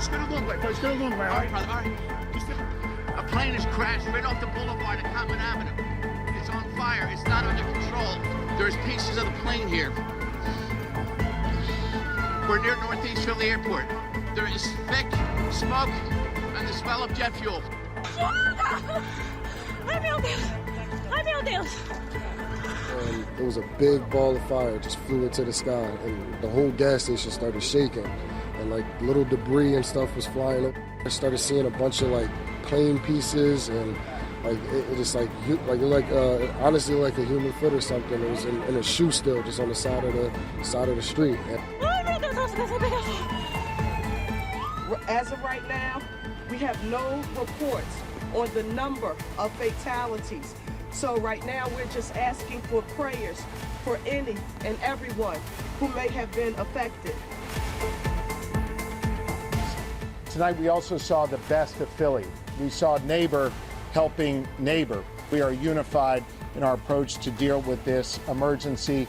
Just get a long way, bro. Just get a long way, all right? All right. A plane has crashed right off the boulevard at Common Avenue. It's on fire. It's not under control. There's pieces of the plane here. We're near Northeast Philly Airport. There is thick smoke and the smell of jet fuel. Ai, meu Deus! Ai, meu Deus! And it was a big ball of fire, just flew into the sky, and the whole gas station started shaking, and like little debris and stuff was flying up. I started seeing a bunch of like plane pieces, and like it just honestly like a human foot or something. It was in a shoe still, just on the side of the street. Ai, meu Deus, nossa, Deus, Deus. As of right now, we have no reports on the number of fatalities. So right now, we're just asking for prayers for any and everyone who may have been affected. Tonight, we also saw the best of Philly. We saw neighbor helping neighbor. We are unified in our approach to deal with this emergency.